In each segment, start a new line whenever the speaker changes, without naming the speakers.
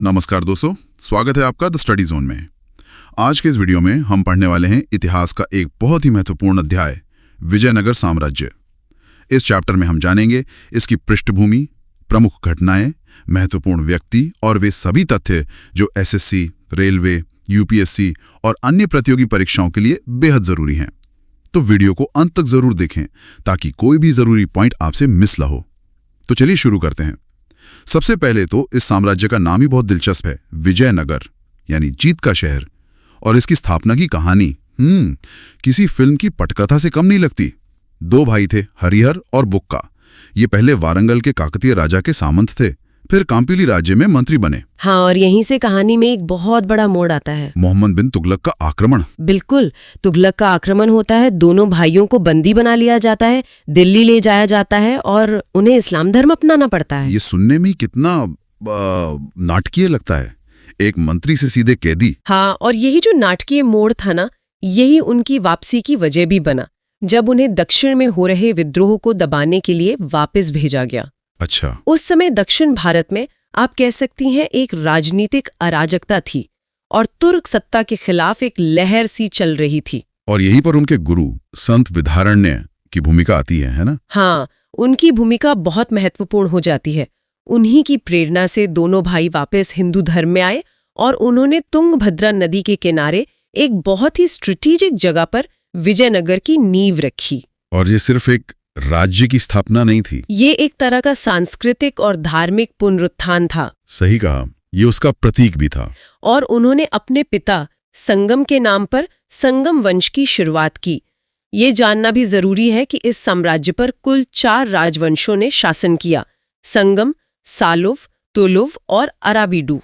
नमस्कार दोस्तों, स्वागत है आपका द स्टडी जोन में। आज के इस वीडियो में हम पढ़ने वाले हैं इतिहास का एक बहुत ही महत्वपूर्ण अध्याय, विजयनगर साम्राज्य। इस चैप्टर में हम जानेंगे इसकी पृष्ठभूमि, प्रमुख घटनाएं, महत्वपूर्ण व्यक्ति और वे सभी तथ्य जो एसएससी, रेलवे, यूपीएससी और अन्य प्रतियोगी परीक्षाओं के लिए बेहद जरूरी हैं। तो वीडियो को अंत तक जरूर देखें ताकि कोई भी जरूरी पॉइंट आपसे मिस ना हो। तो चलिए शुरू करते हैं। सबसे पहले तो इस साम्राज्य का नाम ही बहुत दिलचस्प है, विजयनगर यानी जीत का शहर। और इसकी स्थापना की कहानी किसी फिल्म की पटकथा से कम नहीं लगती। दो भाई थे, हरिहर और बुक्का। ये पहले वारंगल के काकतीय राजा के सामंत थे, फिर कांपिली राज्य में मंत्री बने।
हाँ, और यहीं से कहानी में एक बहुत बड़ा मोड़ आता है,
मोहम्मद बिन तुगलक का आक्रमण।
बिल्कुल, तुगलक का आक्रमण होता है। दोनों भाइयों को बंदी बना लिया जाता है, दिल्ली ले जाया जाता है और उन्हें इस्लाम धर्म अपनाना पड़ता है।
ये सुनने में कितना नाटकीय लगता है, एक मंत्री से सीधे कैदी।
हाँ, और यही जो नाटकीय मोड़ था ना, यही उनकी वापसी की वजह भी बना, जब उन्हें दक्षिण में हो रहे विद्रोह को दबाने के लिए वापस भेजा गया।
अच्छा।
उस समय दक्षिण भारत में आप कह सकती हैं एक राजनीतिक अराजकता थी और तुर्क सत्ता के खिलाफ एक लहर सी चल रही थी।
और यहीं पर उनके गुरु संत विद्यारण्य की भूमिका आती है ना?
हाँ, उनकी भूमिका बहुत महत्वपूर्ण हो जाती है। उन्हीं की प्रेरणा से दोनों भाई वापस हिंदू धर्म में आए और उन्होंने तुंगभद्रा नदी के किनारे एक बहुत ही स्ट्रेटेजिक जगह पर विजयनगर की नींव रखी।
और ये सिर्फ एक राज्य की स्थापना नहीं थी,
ये एक तरह का सांस्कृतिक और धार्मिक पुनरुत्थान था।
सही कहा, ये उसका प्रतीक भी था।
और उन्होंने अपने पिता संगम के नाम पर संगम वंश की शुरुआत की। ये जानना भी जरूरी है कि इस साम्राज्य पर कुल 4 राजवंशों ने शासन किया: संगम, सालुव, तुलुव और अराबिडू।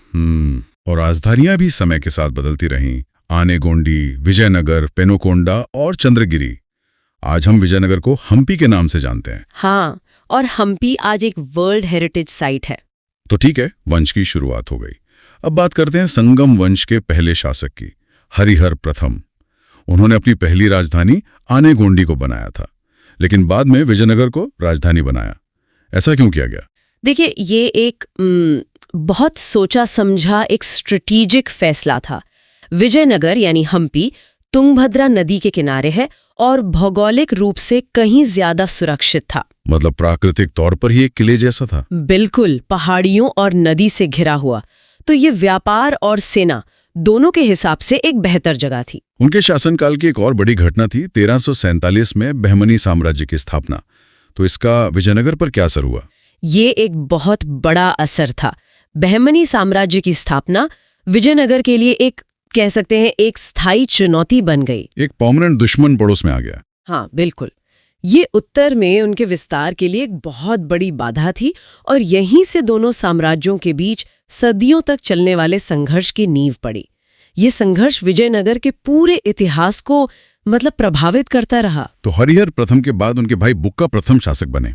और राजधानियां भी समय के साथ बदलती रहीं। आनेगोंडी, विजयनगर, पेनुकोंडा और चंद्रगिरी। आज हम विजयनगर को हम्पी के नाम से जानते हैं।
हाँ, और हम्पी आज एक वर्ल्ड हेरिटेज साइट है।
तो ठीक है, वंश की शुरुआत हो गई। अब बात करते हैं संगम वंश के पहले शासक की, हरिहर प्रथम। उन्होंने अपनी पहली राजधानी आनेगोंडी को बनाया था, लेकिन बाद में विजयनगर को राजधानी बनाया। ऐसा क्यों किया गया?
देखिए, ये एक बहुत सोचा समझा एक स्ट्रेटेजिक फैसला था। विजयनगर यानी हम्पी तुंगभद्रा नदी के किनारे है और भौगोलिक रूप से कहीं ज्यादा सुरक्षित था।
मतलब प्राकृतिक तौर पर ही एक किले जैसा था।
बिल्कुल, पहाड़ियों और नदी से घिरा हुआ। तो ये व्यापार और सेना दोनों के हिसाब से एक बेहतर जगह थी।
उनके शासनकाल की एक और बड़ी घटना थी 1347 में बहमनी साम्राज्य की स्थापना। तो इसका विजयनगर पर क्या असर हुआ?
ये एक बहुत बड़ा असर था। बहमनी साम्राज्य की स्थापना विजयनगर के लिए एक, कह सकते हैं, एक स्थायी चुनौती बन गई।
एक परमानेंट दुश्मन पड़ोस में आ गया।
हाँ, बिल्कुल। ये उत्तर में उनके विस्तार के लिए एक बहुत बड़ी बाधा थी और यहीं से दोनों साम्राज्यों के बीच सदियों तक चलने वाले संघर्ष की नींव पड़ी। ये संघर्ष विजयनगर के पूरे इतिहास को प्रभावित करता रहा। तो
हरिहर प्रथम के बाद उनके भाई बुक्का प्रथम शासक बने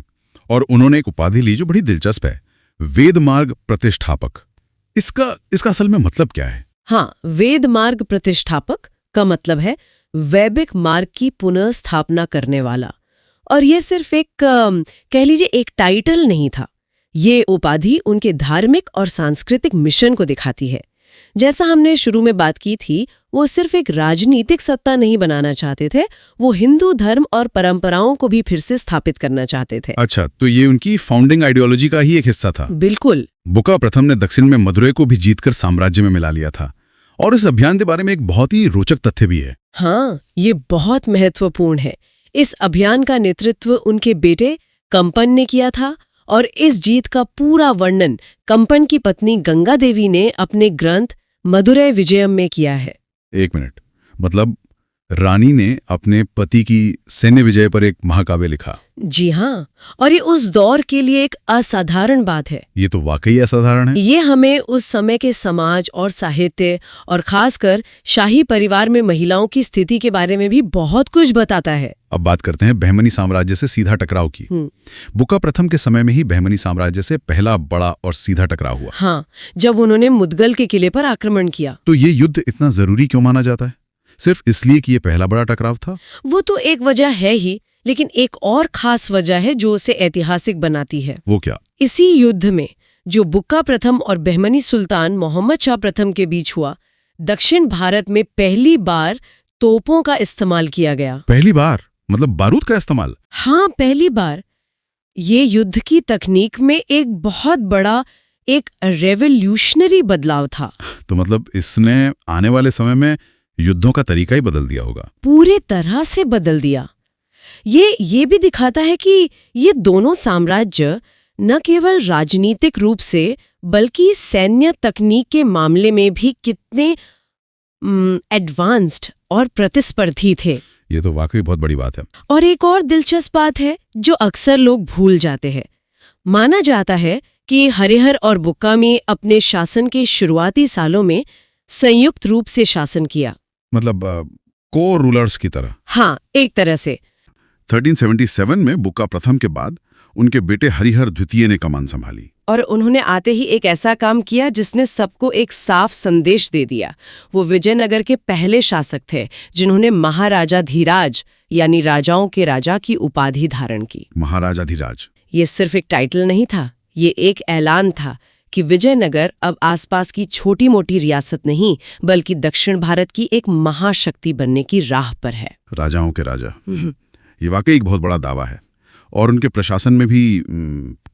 और उन्होंने एक उपाधि ली जो बड़ी दिलचस्प है, वेद मार्ग प्रतिष्ठापक। इसका असल में मतलब क्या है?
हाँ, वेद मार्ग प्रतिष्ठापक का मतलब है वैदिक मार्ग की पुनः स्थापना करने वाला। और ये सिर्फ एक, कह लीजिए, एक टाइटल नहीं था। ये उपाधि उनके धार्मिक और सांस्कृतिक मिशन को दिखाती है। जैसा हमने शुरू में बात की थी, वो सिर्फ एक राजनीतिक सत्ता नहीं बनाना चाहते थे, वो हिंदू धर्म और परंपराओं को भी फिर से स्थापित करना चाहते थे।
अच्छा, तो ये उनकी फाउंडिंग आइडियोलॉजी का ही एक हिस्सा था।
बिल्कुल।
बुक्का प्रथम ने दक्षिण में मदुरै को भी जीतकर साम्राज्य में मिला लिया था। और इस अभियान के बारे में एक बहुत ही रोचक तथ्य भी है।
हाँ, ये बहुत महत्वपूर्ण है। इस अभियान का नेतृत्व उनके बेटे कंपन ने किया था और इस जीत का पूरा वर्णन कंपन की पत्नी गंगा देवी ने अपने ग्रंथ मदुरै विजयम में किया है।
एक मिनट, मतलब रानी ने अपने पति की सैन्य विजय पर एक महाकाव्य लिखा?
जी हाँ, और ये उस दौर के लिए एक असाधारण बात है।
ये तो वाकई असाधारण है।
ये हमें उस समय के समाज और साहित्य और खासकर शाही परिवार में महिलाओं की स्थिति के बारे में भी बहुत कुछ बताता है।
अब बात करते हैं बहमनी साम्राज्य से सीधा टकराव की। बुक्का प्रथम के समय में ही बहमनी साम्राज्य से पहला बड़ा और सीधा टकराव हुआ।
हाँ, जब उन्होंने मुदगल के किले पर आक्रमण किया।
तो ये युद्ध इतना जरूरी क्यों माना जाता है? सिर्फ इसलिए कि ये पहला बड़ा टकराव था?
वो तो एक वजह है ही, लेकिन एक और खास वजह है जो उसे ऐतिहासिक बनाती है।
वो क्या?
इसी युद्ध में जो बुक्का प्रथम और बहमनी सुल्तान मोहम्मद शाह प्रथम के बीच हुआ, दक्षिण भारत में पहली बार तोपों का इस्तेमाल किया गया।
पहली बार मतलब बारूद का इस्तेमाल?
हाँ, पहली बार। ये युद्ध की तकनीक में एक बहुत बड़ा एक रेवोल्यूशनरी बदलाव था।
तो मतलब इसने आने वाले समय में युद्धों का तरीका ही बदल दिया होगा।
पूरे तरह से बदल दिया। ये भी दिखाता है कि ये दोनों साम्राज्य न केवल राजनीतिक रूप से बल्कि सैन्य तकनीक के मामले में भी कितने एडवांस्ड और प्रतिस्पर्धी थे।
ये तो वाकई बहुत बड़ी बात है।
और एक और दिलचस्प बात है जो अक्सर लोग भूल जाते हैं। माना जाता है कि हरिहर और बुक्का में अपने शासन के शुरुआती सालों में संयुक्त रूप से शासन किया,
मतलब को रूलर्स की तरह।
हाँ, एक तरह से।
1377 में बुक्का प्रथम के बाद उनके बेटे हरिहर द्वितीय ने कमान संभाली।
और उन्होंने आते ही एक ऐसा काम किया जिसने सबको एक साफ संदेश दे दिया। वो विजयनगर के पहले शासक थे जिन्होंने महाराजा धीराज यानी राजाओं के राजा की उपाधि धारण की।
महाराजा धीराज।
ये सिर्फ एक टाइटल नहीं था, ये एक ऐलान था कि विजयनगर अब आसपास की छोटी मोटी रियासत नहीं बल्कि दक्षिण भारत की एक महाशक्ति बनने की राह पर है।
राजाओं के राजा, ये वाकई एक बहुत बड़ा दावा है। और उनके प्रशासन में भी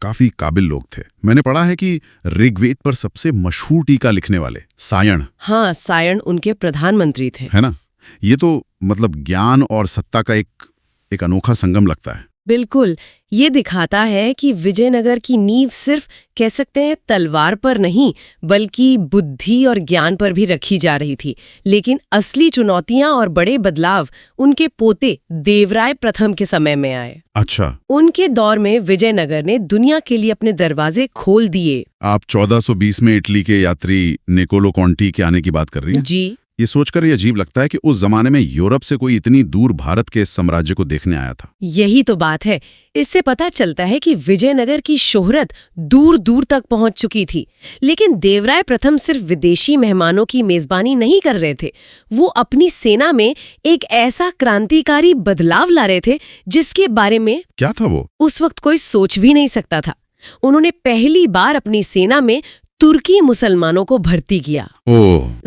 काफी काबिल लोग थे। मैंने पढ़ा है कि ऋग्वेद पर सबसे मशहूर टीका लिखने वाले सायण।
हाँ, सायण उनके प्रधानमंत्री थे।
है ना? ये तो मतलब ज्ञान और सत्ता का एक अनोखा संगम लगता है।
बिल्कुल। ये दिखाता है कि विजयनगर की नींव सिर्फ कह सकते हैं तलवार पर नहीं बल्कि बुद्धि और ज्ञान पर भी रखी जा रही थी। लेकिन असली चुनौतियां और बड़े बदलाव उनके पोते देवराय प्रथम के समय में आए।
अच्छा।
उनके दौर में विजयनगर ने दुनिया के लिए अपने दरवाजे खोल दिए।
आप 1420 में इटली के यात्री निकोलो कॉन्टी के आने की बात कर रही हैं?
जी।
ये सोचकर ये अजीब लगता है कि उस जमाने में यूरोप से कोई इतनी दूर भारत के साम्राज्य को देखने आया था।
यही तो बात है। इससे पता चलता है कि विजयनगर की शोहरत दूर दूर तक पहुंच चुकी थी। लेकिन देवराय प्रथम सिर्फ विदेशी मेहमानों की मेजबानी नहीं कर रहे थे, वो अपनी सेना में एक ऐसा क्रांतिकारी बदलाव ला रहे थे जिसके बारे में
क्या था वो?
उस वक्त कोई सोच भी नहीं सकता था। उन्होंने पहली बार अपनी सेना में तुर्की मुसलमानों को भर्ती किया।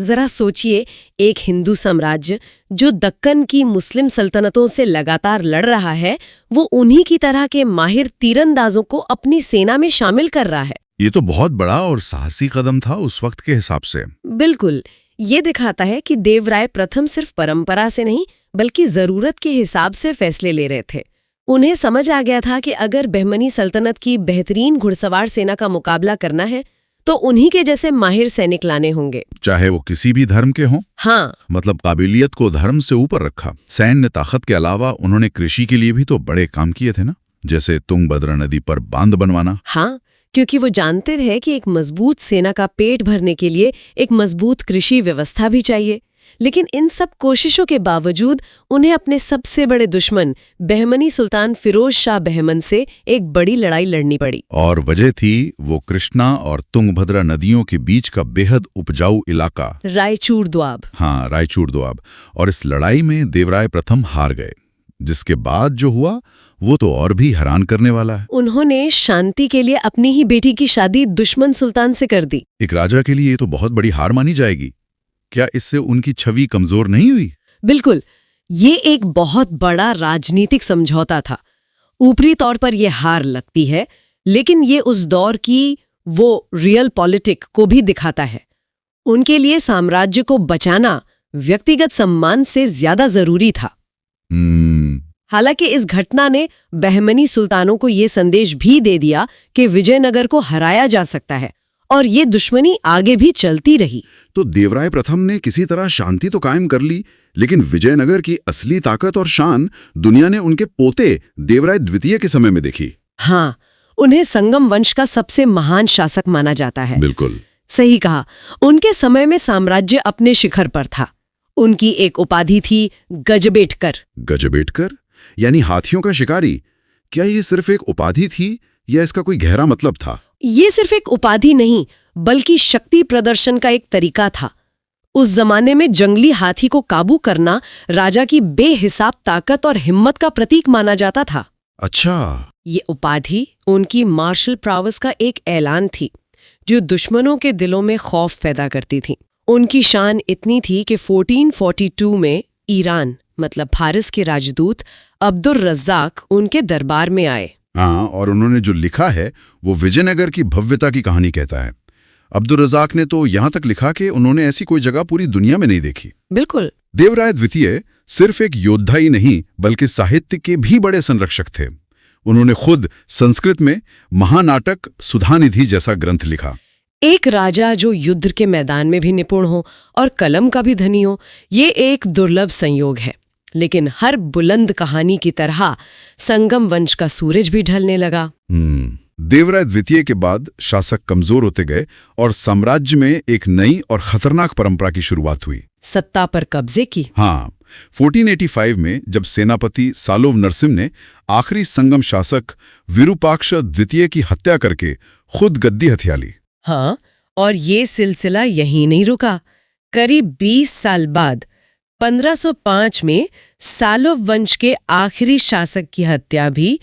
जरा सोचिए, एक हिंदू साम्राज्य जो दक्कन की मुस्लिम सल्तनतों से लगातार लड़ रहा है, वो उन्हीं की तरह के माहिर तीरंदाजों को अपनी सेना में शामिल कर रहा है।
ये तो बहुत बड़ा और साहसी कदम था उस वक्त के हिसाब से।
बिल्कुल। ये दिखाता है कि देवराय प्रथम सिर्फ परंपरा से नहीं बल्कि जरूरत के हिसाब से फैसले ले रहे थे। उन्हें समझ आ गया था कि अगर बहमनी सल्तनत की बेहतरीन घुड़सवार सेना का मुकाबला करना है तो उन्हीं के जैसे माहिर सैनिक लाने होंगे, चाहे
वो किसी भी धर्म के हों।
हाँ,
मतलब काबिलियत को धर्म से ऊपर रखा। सैन्य ताकत के अलावा उन्होंने कृषि के लिए भी तो बड़े काम किए थे ना, जैसे तुंगभद्रा नदी पर बांध बनवाना।
हाँ, क्योंकि वो जानते थे कि एक मजबूत सेना का पेट भरने के लिए एक मजबूत कृषि व्यवस्था भी चाहिए। लेकिन इन सब कोशिशों के बावजूद उन्हें अपने सबसे बड़े दुश्मन बहमनी सुल्तान फिरोज शाह बहमन से एक बड़ी लड़ाई लड़नी पड़ी।
और वजह थी वो कृष्णा और तुंगभद्रा नदियों के बीच का बेहद उपजाऊ इलाका
रायचूर दोआब।
हाँ, रायचूर दोआब। और इस लड़ाई में देवराय प्रथम हार गए, जिसके बाद जो हुआ वो तो और भी हैरान करने वाला है।
उन्होंने शांति के लिए अपनी ही बेटी की शादी दुश्मन सुल्तान से कर दी।
एक राजा के लिए ये तो बहुत बड़ी हार मानी जाएगी। क्या इससे उनकी छवि कमजोर नहीं हुई?
बिल्कुल। ये एक बहुत बड़ा राजनीतिक समझौता था। ऊपरी तौर पर यह हार लगती है, लेकिन ये उस दौर की वो रियल पॉलिटिक को भी दिखाता है। उनके लिए साम्राज्य को बचाना व्यक्तिगत सम्मान से ज्यादा जरूरी था। हालांकि इस घटना ने बहमनी सुल्तानों को ये संदेश भी दे दिया कि विजयनगर को हराया जा सकता है, और ये दुश्मनी आगे भी चलती रही।
तो देवराय प्रथम ने किसी तरह शांति तो कायम कर ली, लेकिन विजयनगर की असली ताकत और शान दुनिया ने उनके पोते देवराय द्वितीय के समय में देखी।
हाँ, उन्हें संगम वंश का सबसे महान शासक माना जाता है।
बिल्कुल
सही कहा। उनके समय में साम्राज्य अपने शिखर पर था। उनकी एक उपाधि थी गजबेटकर।
गजबेटकर यानी हाथियों का शिकारी। क्या ये सिर्फ एक उपाधि थी या इसका कोई गहरा मतलब था?
ये सिर्फ एक उपाधि नहीं बल्कि शक्ति प्रदर्शन का एक तरीका था। उस जमाने में जंगली हाथी को काबू करना राजा की बेहिसाब ताकत और हिम्मत का प्रतीक माना जाता था।
अच्छा।
ये उपाधि उनकी मार्शल प्रावस का एक ऐलान थी। जो दुश्मनों के दिलों में खौफ पैदा करती थीं। उनकी शान इतनी थी कि 1442 में ईरान मतलब फारस के राजदूत अब्दुल रज़्ज़ाक उनके दरबार में आए।
हाँ, और उन्होंने जो लिखा है वो विजयनगर की भव्यता की कहानी कहता है। अब्दुल रज़्ज़ाक ने तो यहाँ तक लिखा कि उन्होंने ऐसी कोई जगह पूरी दुनिया में नहीं देखी।
बिल्कुल।
देवराय द्वितीय सिर्फ एक योद्धा ही नहीं बल्कि साहित्य के भी बड़े संरक्षक थे। उन्होंने खुद संस्कृत में महानाटक सुधानिधि जैसा ग्रंथ लिखा।
एक राजा जो युद्ध के मैदान में भी निपुण हो और कलम का भी धनी हो, ये एक दुर्लभ संयोग है। लेकिन हर बुलंद कहानी की तरह संगम वंश का सूरज भी ढलने लगा।
देवराय द्वितीय के बाद शासक कमजोर होते गए और साम्राज्य में एक नई और खतरनाक परंपरा की शुरुआत हुई।
सत्ता पर कब्जे की।
हाँ, 1485 में जब सेनापति सालोव नरसिम्ह ने आखिरी संगम शासक विरूपाक्ष द्वितीय की हत्या करके खुद गद्दी हथिया ली।
हाँ, और ये सिलसिला यहीं नहीं रुका। करीब 20 साल बाद 1505 में सालोव वंश के आखिरी शासक की हत्या भी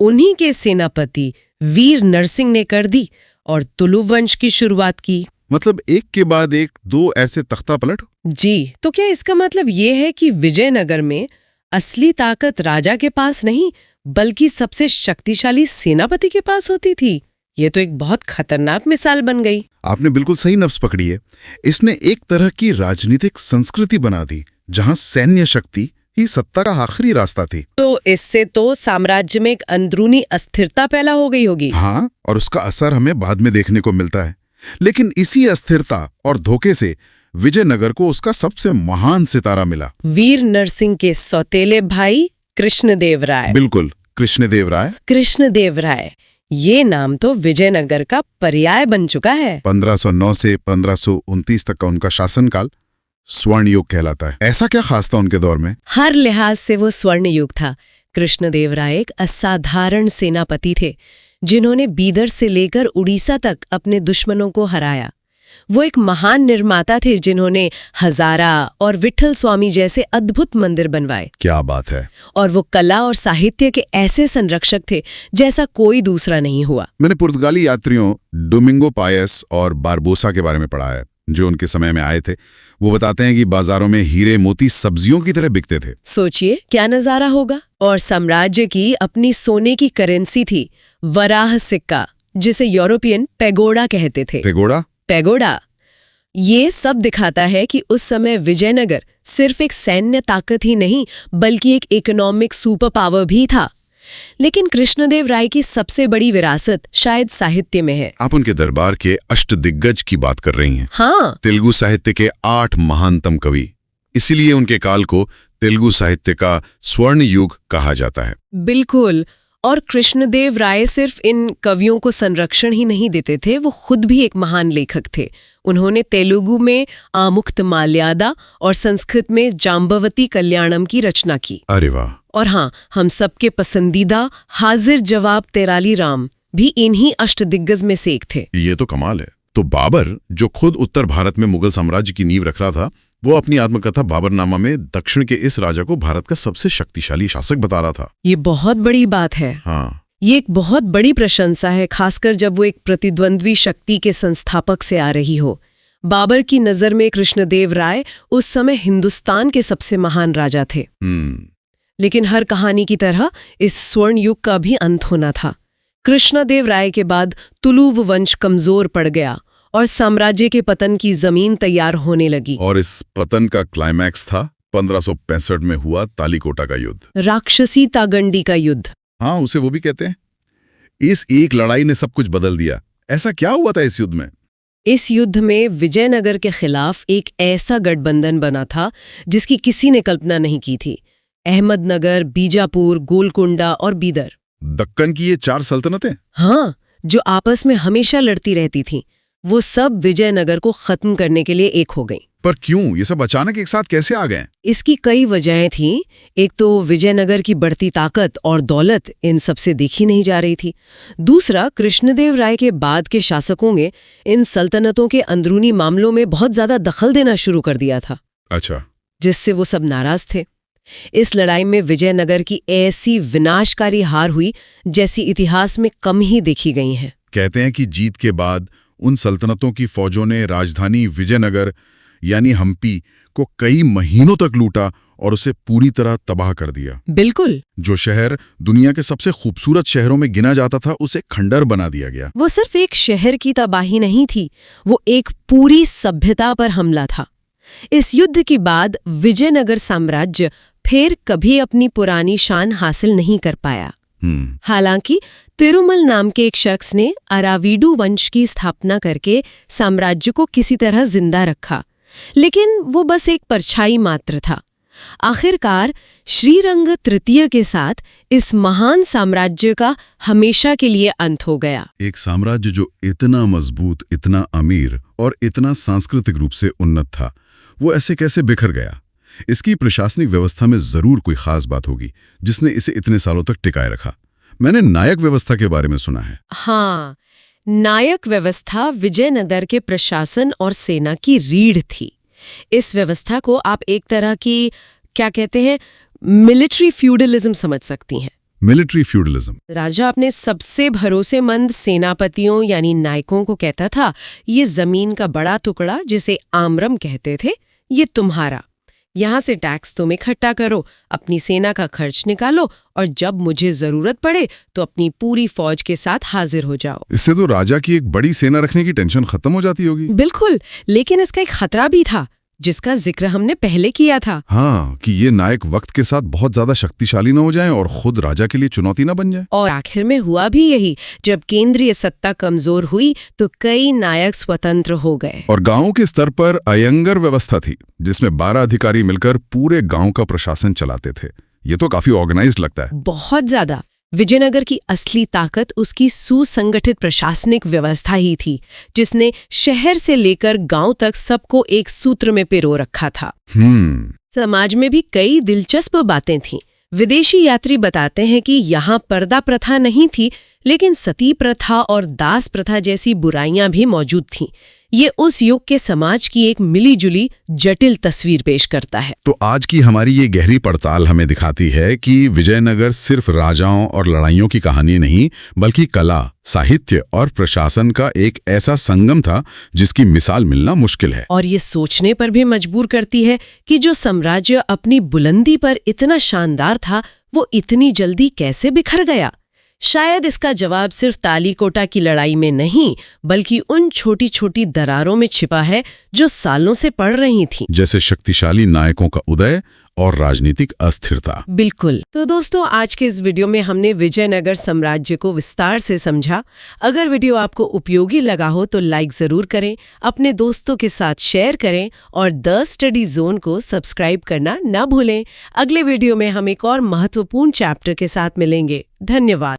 उन्हीं के सेनापति वीर नरसिंह ने कर दी और तुलु वंश की शुरुआत की।
मतलब एक के बाद एक दो ऐसे तख्ता पलट।
जी, तो क्या इसका मतलब ये है कि विजयनगर में असली ताकत राजा के पास नहीं बल्कि सबसे शक्तिशाली सेनापति के पास होती थी? ये तो एक बहुत खतरनाक मिसाल बन गई।
आपने बिल्कुल सही नफ्स पकड़ी है। इसने एक तरह की राजनीतिक संस्कृति बना दी जहां सैन्य शक्ति ही सत्ता का आखिरी रास्ता थी।
तो इससे तो साम्राज्य में एक अंदरूनी अस्थिरता पैदा हो गई होगी।
हाँ, और उसका असर हमें बाद में देखने को मिलता है। लेकिन इसी अस्थिरता और धोखे से विजयनगर को उसका सबसे महान सितारा मिला,
वीर नरसिंह के सौतेले भाई कृष्णदेव राय।
बिल्कुल, कृष्णदेव राय।
कृष्णदेव राय, ये नाम तो विजयनगर का पर्याय बन चुका है।
1509 से 1529 तक का उनका शासनकाल स्वर्ण युग कहलाता है। ऐसा क्या खास था उनके दौर में?
हर लिहाज से वो स्वर्ण युग था। कृष्णदेव राय एक असाधारण सेनापति थे जिन्होंने बीदर से लेकर उड़ीसा तक अपने दुश्मनों को हराया। वो एक महान निर्माता थे जिन्होंने हजारा और विठल स्वामी जैसे अद्भुत मंदिर बनवाए।
क्या बात है।
और वो कला और साहित्य के ऐसे संरक्षक थे जैसा कोई दूसरा नहीं हुआ।
मैंने पुर्तगाली यात्रियों डोमिंगो पायस और बारबोसा के बारे में पढ़ा है जो उनके समय में आए थे। वो बताते हैं कि बाजारों में हीरे मोती सब्जियों की तरह बिकते थे।
सोचिए क्या नजारा होगा। और साम्राज्य की अपनी सोने की करेंसी थी, वराह सिक्का, जिसे यूरोपियन पैगोडा कहते थे। पैगोडा। ये सब दिखाता है कि उस समय विजयनगर सिर्फ एक सैन्य ताकत ही नहीं बल्कि एक इकोनॉमिक सुपर पावर भी था। लेकिन कृष्णदेव राय की सबसे बड़ी विरासत शायद साहित्य में है।
आप उनके दरबार के अष्टदिग्गज की बात कर रही हैं।
हाँ,
तेलुगु साहित्य के 8 महानतम कवि। इसीलिए उनके काल को तेलुगु साहित्य का स्वर्ण युग कहा जाता है।
बिल्कुल। और कृष्णदेव राय सिर्फ इन कवियों को संरक्षण ही नहीं देते थे, वो खुद भी एक महान लेखक थे। उन्होंने तेलुगु में आमुक्त माल्यादा और संस्कृत में जाम्बवती कल्याणम की रचना की।
अरे वाह।
और हाँ, हम सबके पसंदीदा हाजिर जवाब तेराली राम भी इन्हीं अष्टदिग्गज में से एक थे।
ये तो कमाल है। तो बाबर, जो खुद उत्तर भारत में मुगल साम्राज्य की नींव रख रहा था, वो अपनी आत्मकथा बाबरनामा में दक्षिण के इस राजा को भारत का सबसे शक्तिशाली शासक बता रहा था।
ये बहुत बड़ी बात है।
हाँ,
ये एक बहुत बड़ी प्रशंसा है, खासकर जब वो एक प्रतिद्वंद्वी शक्ति के संस्थापक से आ रही हो। बाबर की नजर में कृष्णदेव राय उस समय हिंदुस्तान के सबसे महान राजा थे। लेकिन हर कहानी की तरह इस स्वर्ण युग का भी अंत होना था। कृष्णदेव राय के बाद तुलुव वंश कमजोर पड़ गया और साम्राज्य के पतन की जमीन तैयार होने लगी।
और इस पतन का क्लाइमैक्स था 1565 में हुआ तालीकोटा का युद्ध,
राक्षसी तागंडी का युद्ध।
हाँ, उसे वो भी कहते हैं। इस एक लड़ाई ने सब कुछ बदल दिया। ऐसा क्या हुआ था इस युद्ध में?
इस युद्ध में विजयनगर के खिलाफ एक ऐसा गठबंधन बना था जिसकी किसी ने कल्पना नहीं की थी। अहमदनगर, बीजापुर, गोलकुंडा और बीदर,
दक्कन की ये 4 सल्तनतें।
हाँ, जो आपस में हमेशा लड़ती रहती थीं, वो सब विजयनगर को खत्म करने के लिए एक हो गईं।
पर क्यों ये सब अचानक एक साथ कैसे आ गए?
इसकी कई वजहें थीं। एक तो विजयनगर की बढ़ती ताकत और दौलत इन सबसे देखी नहीं जा रही थी। दूसरा, कृष्णदेव राय के बाद के शासकों ने इन सल्तनतों के अंदरूनी मामलों में बहुत ज्यादा दखल देना शुरू कर दिया था।
अच्छा।
जिससे वो सब नाराज थे। इस लड़ाई में विजयनगर की ऐसी विनाशकारी हार हुई जैसी इतिहास में कम ही देखी गई है।
कहते हैं कि जीत के बाद उन सल्तनतों की फौजों ने राजधानी विजयनगर यानी हम्पी को कई महीनों तक लूटा और उसे पूरी तरह तबाह कर दिया।
बिल्कुल।
जो शहर दुनिया के सबसे खूबसूरत शहरों में गिना जाता था, उसे खंडर बना दिया गया।
वो सिर्फ एक शहर की तबाही नहीं थी, वो एक पूरी सभ्यता पर हमला था। इस युद्ध के बाद विजयनगर साम्राज्य फिर कभी अपनी पुरानी शान हासिल नहीं कर पाया। हालांकि तिरुमल नाम के एक शख्स ने अराविडु वंश की स्थापना करके साम्राज्य को किसी तरह जिंदा रखा, लेकिन वो बस एक परछाई मात्र था। आखिरकार श्रीरंग तृतीय के साथ इस महान साम्राज्य का हमेशा के लिए अंत हो गया।
एक साम्राज्य जो इतना मजबूत, इतना अमीर और इतना सांस्कृतिक रूप से उन्नत था, वो ऐसे कैसे बिखर गया? इसकी प्रशासनिक व्यवस्था में जरूर कोई खास बात होगी जिसने इसे इतने सालों तक टिकाए रखा। मैंने नायक व्यवस्था के बारे में सुना है।
हाँ, नायक व्यवस्था विजयनगर के प्रशासन और सेना की रीढ़ थी। इस व्यवस्था को आप एक तरह की, क्या कहते हैं, मिलिट्री फ्यूडलिज्म समझ सकती हैं।
Military feudalism.
राजा अपने सबसे भरोसेमंद सेनापतियों यानी नायकों को कहता था, ये जमीन का बड़ा टुकड़ा, जिसे आम्रम कहते थे, ये तुम्हारा। यहाँ से टैक्स तुम इकट्ठा करो, अपनी सेना का खर्च निकालो और जब मुझे जरूरत पड़े तो अपनी पूरी फौज के साथ हाजिर हो जाओ।
इससे तो राजा की एक बड़ी सेना रखने की टेंशन खत्म हो जाती होगी।
बिल्कुल, लेकिन इसका एक खतरा भी था जिसका जिक्र हमने पहले किया था।
हाँ, कि ये नायक वक्त के साथ बहुत ज्यादा शक्तिशाली न हो जाएं और खुद राजा के लिए चुनौती न बन जाए।
और आखिर में हुआ भी यही। जब केंद्रीय सत्ता कमजोर हुई तो कई नायक स्वतंत्र हो गए।
और गांवों के स्तर पर अयंगर व्यवस्था थी, जिसमें 12 अधिकारी मिलकर पूरे गांव का प्रशासन चलाते थे। ये तो काफी ऑर्गेनाइज्ड लगता है।
बहुत ज्यादा। विजयनगर की असली ताकत उसकी सुसंगठित प्रशासनिक व्यवस्था ही थी, जिसने शहर से लेकर गांव तक सबको एक सूत्र में पिरो रखा था। समाज में भी कई दिलचस्प बातें थीं। विदेशी यात्री बताते हैं कि यहाँ पर्दा प्रथा नहीं थी, लेकिन सती प्रथा और दास प्रथा जैसी बुराइयां भी मौजूद थीं। ये उस युग के समाज की एक मिलीजुली जटिल तस्वीर पेश करता है।
तो आज की हमारी ये गहरी पड़ताल हमें दिखाती है कि विजयनगर सिर्फ राजाओं और लड़ाइयों की कहानी नहीं, बल्कि कला, साहित्य और प्रशासन का एक ऐसा संगम था जिसकी मिसाल मिलना मुश्किल है।
और ये सोचने पर भी मजबूर करती है कि जो साम्राज्य अपनी बुलंदी पर इतना शानदार था, वो इतनी जल्दी कैसे बिखर गया। शायद इसका जवाब सिर्फ तालीकोटा की लड़ाई में नहीं, बल्कि उन छोटी छोटी दरारों में छिपा है जो सालों से पड़ रही थीं।
जैसे शक्तिशाली नायकों का उदय और राजनीतिक अस्थिरता।
बिल्कुल। तो दोस्तों, आज के इस वीडियो में हमने विजयनगर साम्राज्य को विस्तार से समझा। अगर वीडियो आपको उपयोगी लगा हो तो लाइक जरूर करें, अपने दोस्तों के साथ शेयर करें और द स्टडी जोन को सब्सक्राइब करना न भूलें। अगले वीडियो में हम एक और महत्वपूर्ण चैप्टर के साथ मिलेंगे। धन्यवाद।